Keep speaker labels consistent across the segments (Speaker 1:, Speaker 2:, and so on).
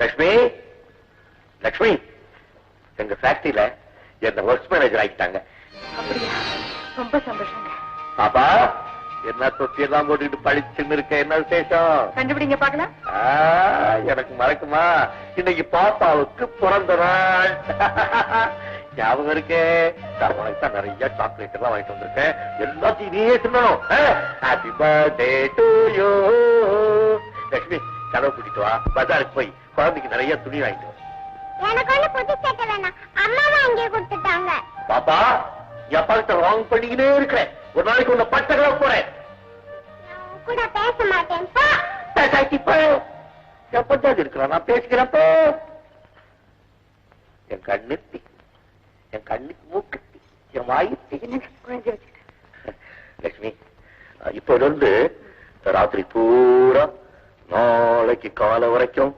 Speaker 1: லட்சுமி, லட்சுமி, எங்க ஃபேக்டரியில என்ன ஒர்க்ஸ் மேனேஜர் ஆகிட்டாங்க.
Speaker 2: அப்படியா? ரொம்ப சந்தோஷங்க.
Speaker 1: பாப்பா, என்ன தொட்டி எல்லாம் போட்டுக்கிட்டு பழிச்சுன்னு இருக்க, என்ன விசேஷம்?
Speaker 2: கண்டுபிடிங்க பாக்கலாம்.
Speaker 1: எனக்கு மறக்குமா? இன்னைக்கு பாப்பாவுக்கு பிறந்த நாள். ஞாபகம் இருக்கே, உனக்கு தான் நிறைய சாக்லேட் எல்லாம் வாங்கிட்டு வந்திருக்கேன். எல்லாத்தையும் நீயே தின்னணும். Happy birthday to you. Lakshmi, கனவு கூட்டிட்டு வா, பஜாருக்கு போய் குழந்தைக்கு நிறைய துணி வாங்கிட்டு வா.
Speaker 3: எனக்கு ஒண்ணு புது சட்டை வேணாம், அம்மாவை அங்கே கொடுத்துட்டாங்க.
Speaker 1: பாப்பா, எப்பா கிட்ட ராங் பண்ணிக்கிட்டே இருக்கிறேன். ஒரு நாளைக்கு உன்னை பட்டகள போறேன்.
Speaker 3: கூட பேச மாட்டேன்.
Speaker 1: எப்பதான் இருக்கிறான், நான் பேசிக்கிறப்போ என் கண்ணுத்தி, என் கண்ணுக்கு மூக்குத்தி, என் வாயுத்தி. லட்சுமி, இப்ப இருந்து ராத்திரி பூரா நாளைக்கு காலை வரைக்கும்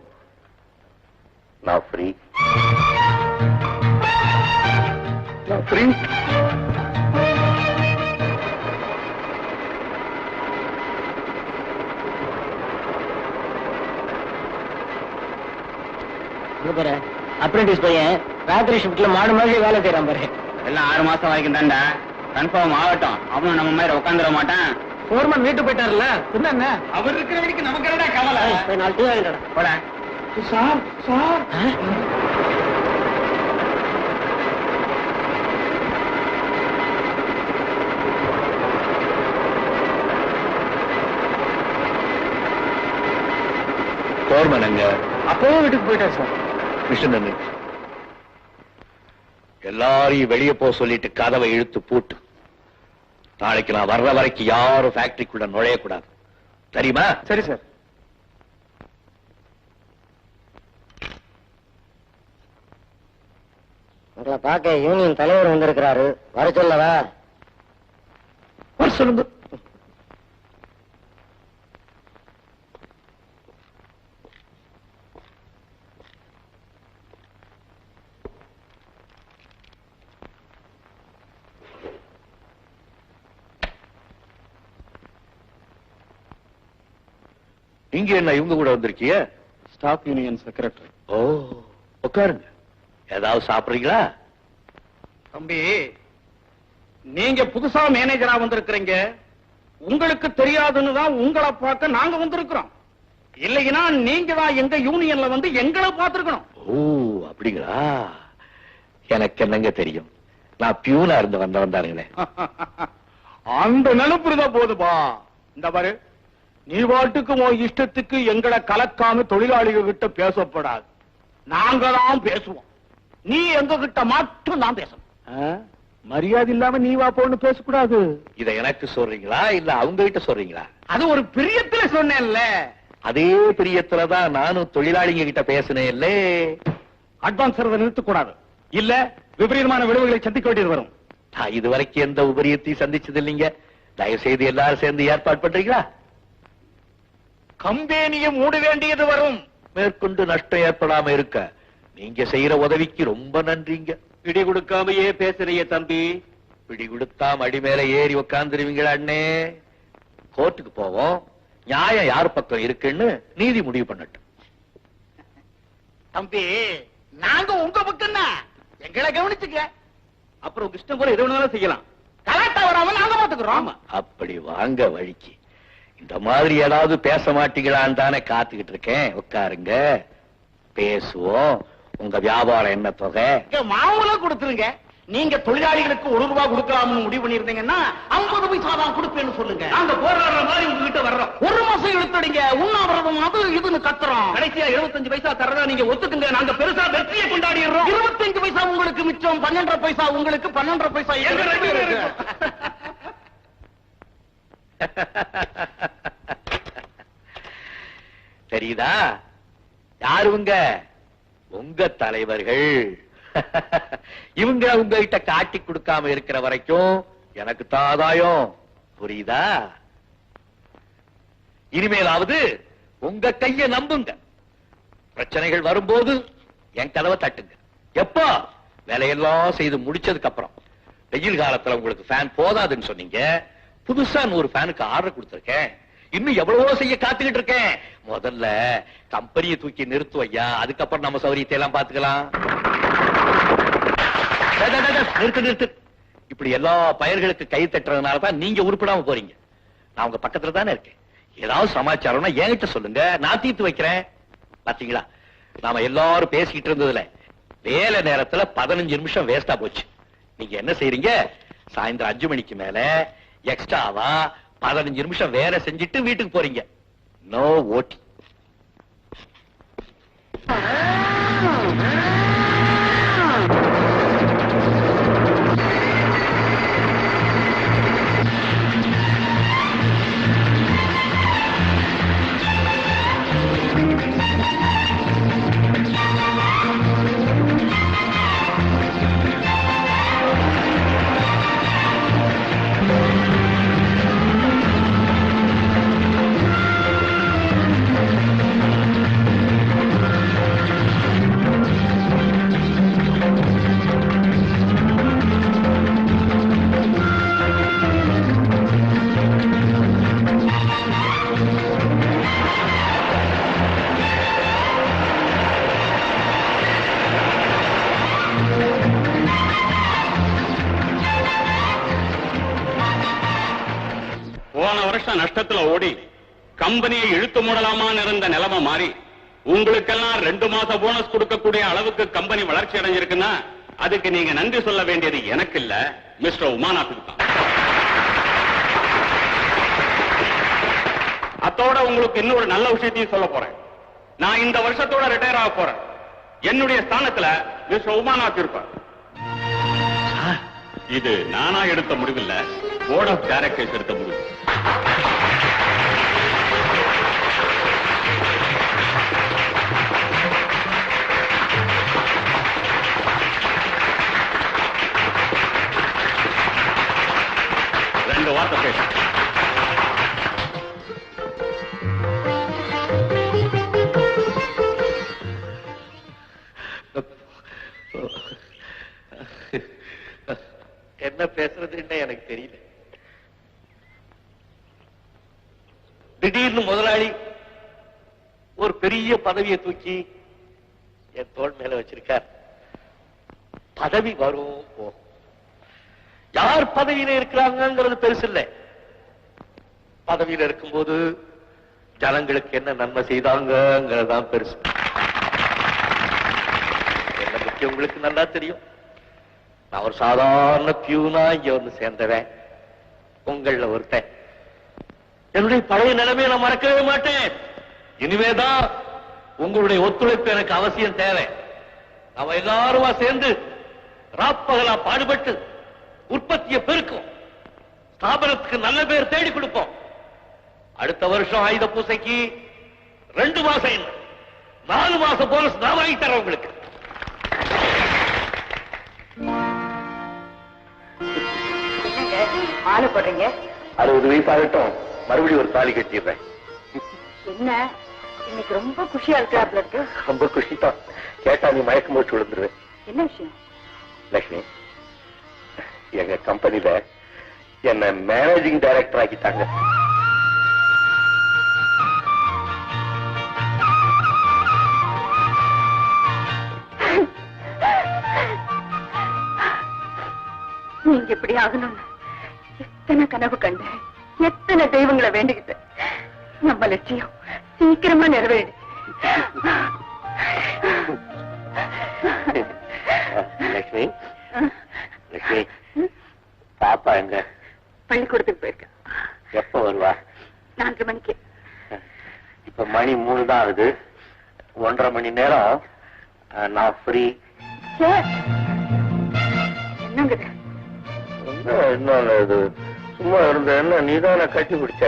Speaker 1: நான் ஃப்ரீ. நான் ஃப்ரீ.
Speaker 4: அப்ரெண்டிஸ் பையன் ராத்திரி ஷிப்ட்ல மாடு மாதிரி வேலை செய்யறான் பாரு.
Speaker 5: எல்லாம் 6 மாசம் வரைக்கும் தாண்டா, கன்ஃபார்ம் ஆகட்டும். அவனும் நம்ம மாதிரி உட்காந்துட மாட்டான்.
Speaker 4: போர்மன் வீட்டு போயிட்டாருல, என்ன
Speaker 5: அவர் இருக்கிற வரைக்கும் நமக்கு என்னடா கவலை?
Speaker 4: போய் 4 டீ வாங்கிட்டு
Speaker 5: போட.
Speaker 4: சார் சார்
Speaker 1: போர்மன் அங்க
Speaker 4: அப்பவே வீட்டுக்கு போயிட்டார் சார்.
Speaker 1: மிஷன் எல்லாரையும் வெளியே போக சொல்லிட்டு கதவை இழுத்து பூட்டு. நாளைக்கு நான் வர்ற வரைக்கும் யாரும் ஃபேக்டரிக்குள்ள நுழையக்கூடாது, தெரியுமா?
Speaker 4: சரி சார். உங்களை பார்க்க யூனியன் தலைவர் வந்திருக்கிறாரு, வர சொல்லவா?
Speaker 1: வர சொல்லுங்க. நீங்க என்ன இவங்க கூட வந்திருக்கீங்க?
Speaker 5: Staff union secretary.
Speaker 1: ஓ, உட்காருங்க. ஏதாவது சாப்பிடுறீங்களா?
Speaker 5: தம்பி, நீங்க புதுசா மேனேஜரா வந்திருக்கிறீங்க. உங்களுக்கு தெரியாதுன்னு தான் உங்களை பார்க்க நாங்க வந்திருக்கிறோம். இல்லைன்னா நீங்க தான் எங்க யூனியன்ல வந்து எங்களை பார்த்திருக்கணும்.
Speaker 1: ஓ, அப்படிங்களா? எனக்கு என்னங்க தெரியும், நான் பியூனா இருந்து வந்தாருங்களே.
Speaker 5: அந்த நினைப்புதான் போதுப்பா. இந்த பாரு, நீ வாட்டுக்கு உன் இஷ்டத்துக்கு எங்களை கலக்காம தொழிலாளிகள் கிட்ட பேசப்படாது. நாங்க தான் பேசுவோம். நீ எங்க கிட்ட மட்டும் தான் பேசணும்.
Speaker 4: மரியாதை இல்லாம நீ வா போன்னு பேசக்கூடாது.
Speaker 1: இத எனக்கு சொல்றீங்களா இல்ல அவங்க கிட்ட சொல்றீங்களா?
Speaker 5: அது ஒரு பிரியத்துல சொன்னேன்ல.
Speaker 1: அதே பிரியத்துலதான் நானும் தொழிலாளிங்க கிட்ட பேசினேன். இல்ல,
Speaker 5: அட்வான்ஸ் நிறுத்த கூடாது, இல்ல விபரீதமான விளைவுகளை சந்திக்க வேண்டியது வரும்.
Speaker 1: நான் இதுவரைக்கும் எந்த உபரியத்தையும் சந்திச்சது இல்லைங்க. தயவு செய்து எல்லாரும் சேர்ந்து ஏற்பாடு பண்றீங்களா?
Speaker 5: கம்பெனியை மூட வேண்டியது வரும்.
Speaker 1: மேற்கொண்டு நஷ்டம் ஏற்படாம இருக்க நீங்க செய்யற உதவிக்கு ரொம்ப நன்றிங்க.
Speaker 5: பிடி கொடுக்காமையே பேசுறிய தம்பி.
Speaker 1: பிடி கொடுத்தா மடி மேல ஏறி உக்காந்துருவீங்களா அண்ணே? கோர்ட்டுக்கு போவோம், நியாயம் யார் பக்கம் இருக்குன்னு நீதி முடிவு பண்ணட்டும்.
Speaker 5: தம்பி, நாங்க உங்க பக்கம் தான், எங்களை கவனிச்சுக்க. அப்புறம் உங்க இஷ்டம் போல எது வேணாலும் செய்யலாம். கலாட்டா வராம நாங்க பாத்துக்கிறோம்.
Speaker 1: அப்படி வாங்க வழிக்கு. இந்த மாதிரி ஏதாவது பேச மாட்டீங்களான்னு தானே காத்துக்கிட்டு இருக்கேன். உட்காருங்க, பேசுவோம். உங்க வியாபாரம் என்ன தொகை?
Speaker 5: மாவுலாம் கொடுத்துருங்க. நீங்க தொழிலாளிகளுக்கு 1 ரூபாய் கொடுக்கலாம்னு முடிவு பண்ணிருந்தீங்கன்னா 50 பைசா தான் கொடுப்பேன்னு சொல்லுங்க. நாங்க போராடுற மாதிரி உங்ககிட்ட வர்றோம். 1 மாசம் இழுத்தடிங்க, உண்ணாவிரதம் அது இதுன்னு கத்துறோம். கடைசியா 75 பைசா தரதா நீங்க ஒத்துக்குங்க. நாங்க பெருசா வெற்றியை கொண்டாடிடுறோம். 25 பைசா உங்களுக்கு மிச்சம், 12 பைசா உங்களுக்கு, 12 பைசா எங்க.
Speaker 1: தெரியுதா யாருங்க? உங்க தலைவர்கள். இவங்க உங்ககிட்ட காட்டி கொடுக்காம இருக்கிற வரைக்கும் எனக்கு தாதாயம். புரியுதா? இனிமேலாவது உங்க கைய நம்புங்க. பிரச்சனைகள் வரும்போது என் கதவை தட்டுங்க. எப்போ? வேலையெல்லாம் செய்து முடிச்சதுக்கு அப்புறம். வெயில் காலத்துல உங்களுக்கு ஃபேன் போதாதுன்னு சொன்னீங்க. புதுசா 100 ஃபேனுக்கு ஆர்டர் கொடுத்திருக்கேன். இன்னும் எவ்வளவோ செய்ய காத்துக்கிட்டு இருக்கேன். முதல்ல கம்பெனியை தூக்கி நிறுத்துவையா, அதுக்கப்புறம் நம்ம சௌரியத்தை எல்லாம் பாத்துக்கலாம். நிறுத்து. இப்படி எல்லா பயர்களுக்கு கை தட்டுறதுனாலதான் நீங்க உருப்பிடாம போறீங்க. நான் உங்க பக்கத்துல தானே இருக்கேன். ஏதாவது சமாச்சாரம்னா என்கிட்ட சொல்லுங்க, நான் தீர்த்து வைக்கிறேன். பாத்தீங்களா, நாம எல்லாரும் பேசிக்கிட்டு இருந்ததுல வேலை நேரத்துல 15 நிமிஷம் வேஸ்டா போச்சு. நீங்க என்ன செய்றீங்க, சாயந்தரம் 5 மணிக்கு மேல எக்ஸ்ட்ராவா 15 நிமிஷம் வேலை செஞ்சுட்டு வீட்டுக்கு போறீங்க. நோ ஓட்டி.
Speaker 6: போன வருஷம் நஷ்டத்துல ஓடி கம்பெனியை இழுத்து மூடலாமான்னு இருந்த நிலைமை மாறி உங்களுக்கெல்லாம் 2 மாச போனஸ் கொடுக்கக்கூடிய அளவுக்கு கம்பெனி வளர்ச்சி அடைஞ்சிருக்குன்னா அதுக்கு நீங்க நன்றி சொல்ல வேண்டியது எனக்கு இல்ல, மிஸ்டர் உமாநாத்துக்கு தான். அத்தோட உங்களுக்கு இன்னொரு நல்ல விஷயத்தையும் சொல்ல போறேன். நான் இந்த வருஷத்தோட ரிட்டையர் ஆக போறேன். என்னுடைய ஸ்தானத்துல மிஸ்டர் உமாநாத் இருப்பார். இது நானா எடுத்த முடிவில்ல, போர்ட் ஆஃப் டைரக்டர்ஸ் எடுத்த முடிவு. ரெண்டு வார்த்தை பேச.
Speaker 1: என்ன பேசுறதுன்னு எனக்கு தெரியல. திடீர்னு முதலாளி ஒரு பெரிய பதவியை தூக்கி என் தோள் மேல வச்சிருக்கார். பதவி வரும் போகும். யார் பதவியில இருக்கிறாங்கிறது பெருசு இல்லை. பதவியில இருக்கும்போது ஜனங்களுக்கு என்ன நன்மை செய்தாங்கிறதான் பெருசு. என்ன பத்தி உங்களுக்கு நல்லா தெரியும். நான் ஒரு சாதாரண பியூனா இங்க வந்து சேர்ந்தவன், உங்கள ஒருத்தன். என்னுடைய பழைய நிலைமையை நான் மறக்கவே மாட்டேன். இனிமேதான் உங்களுடைய ஒத்துழைப்பு எனக்கு அவசியம் தேவை. நாம எல்லாருமா சேர்ந்து ராப்பகலா பாடுபட்டு உற்பத்தியை பெருக்கும், ஸ்தாபனத்துக்கு நல்ல பேர் தேடி கொடுப்போம். அடுத்த வருஷம் ஆயுத பூசைக்கு 2 மாசம் இல்லை, 4 மாசம் போனஸ் நான் வாங்கி தரேன் உங்களுக்கு.
Speaker 2: மாலை போடுறீங்க?
Speaker 1: 60 வயசாகட்டும், மறுபடியும் ஒரு தாலி கட்டிடுறேன்.
Speaker 2: என்ன இன்னைக்கு ரொம்ப குஷியா இருக்கிறாப்ல இருக்கு?
Speaker 1: ரொம்ப குஷி தான். கேட்டா நீ மயக்கம் போட்டு விழுந்துருவேன்.
Speaker 2: என்ன விஷயம்?
Speaker 1: லட்சுமி, எங்க கம்பெனில என்ன மேனேஜிங் டைரக்டர் ஆக்கிட்டாங்க.
Speaker 2: நீங்க இப்படி ஆகணும்னு எத்தனை கனவு கண்டு, எத்தனை தெய்வங்களை வேண்டிக்கிட்டு, நம்ம லட்சியம் சீக்கிரமா நிறைவேறி.
Speaker 1: லட்சுமி, லட்சுமி, பாப்பா எங்க?
Speaker 2: பள்ளிக்கூடத்துக்கு போயிருக்க.
Speaker 1: எப்ப வருவா?
Speaker 2: 4 மணிக்கு.
Speaker 1: இப்ப மணி 3 தான் ஆகுது. 1.5 மணி நேரம் நான் ஃப்ரீ.
Speaker 2: என்னங்க
Speaker 1: என்ன இது சும்மா இருந்த என்ன நீதான கட்டி பிடிச்ச,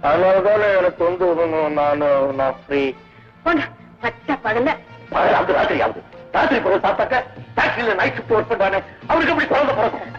Speaker 1: அதனாலதானே எனக்கு வந்து நான் ஃப்ரீ.
Speaker 2: பச்சை பகல
Speaker 1: ராத்திரி ஆகுது. ராத்திரி போற சாப்பிட்டாக்க ஃபேக்டரியில நைட் ஷிஃப்ட் ஒர்க் பண்றானே, அவருக்கு எப்படி குழந்தை பிறக்கும்?